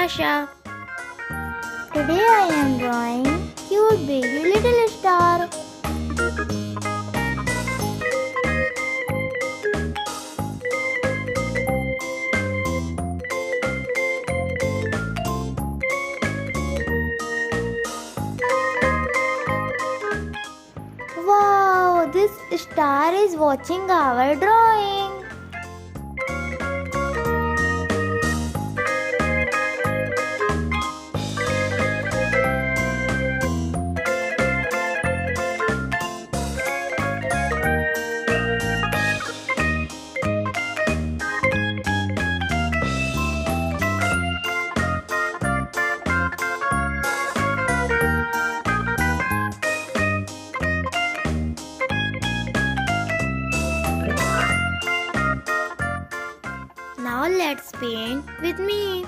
Asha. Today I am drawing cute baby little star. Wow, this star is watching our drawing. Now let's paint with me.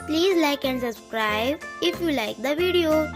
Please like and subscribe if you like the video.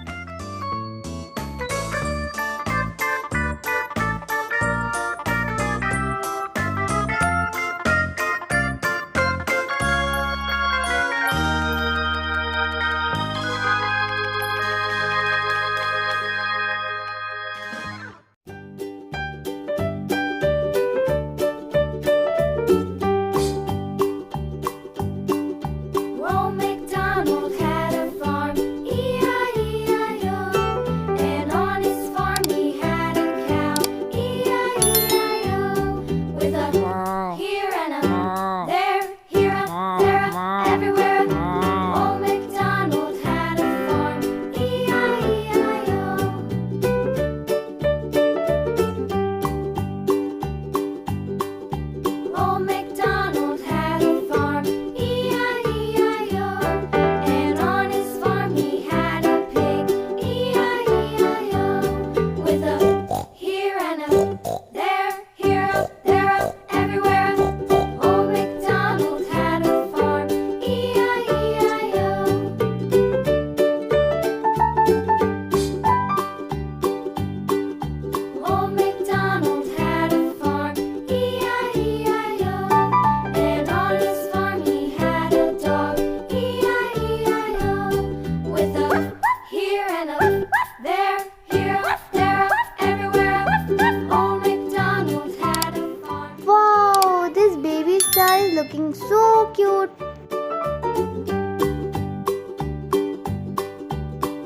Looking so cute.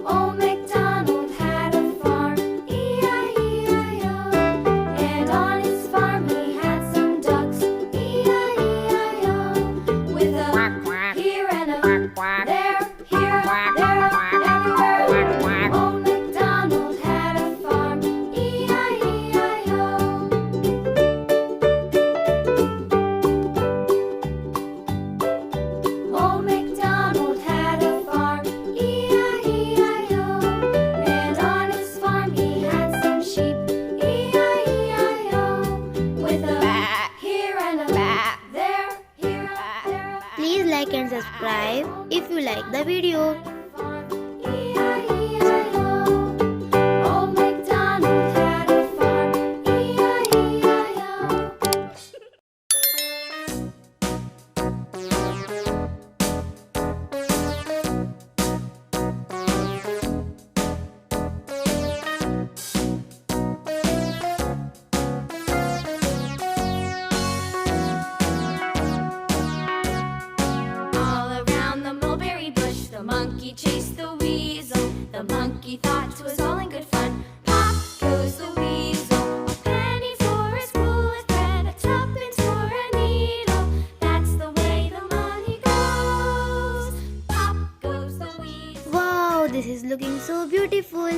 Old MacDonald had a farm, E-I-E-I-O. And on his farm he had some ducks, E-I-E-I-O. With a quack, quack, here and a quack, there, here, quack, there, everywhere. Quack, Old MacDonald had a farm, E-I-E-I-O. Old MacDonald had a farm, E-I-E-I-O. And on his farm he had some sheep, E-I-E-I-O. With a here and a there, here, there. Please like and subscribe if you like the video. E-I-E-I-O. Old MacDonald had a farm, E-I-E-I-O. All around the mulberry bush, the monkey chased the weasel. The monkey thought 'twas all in good fun. Pop goes the weasel. A penny for a spool of thread, a tuppence for a needle. That's the way the money goes. Pop goes the weasel. Wow, this is looking so beautiful.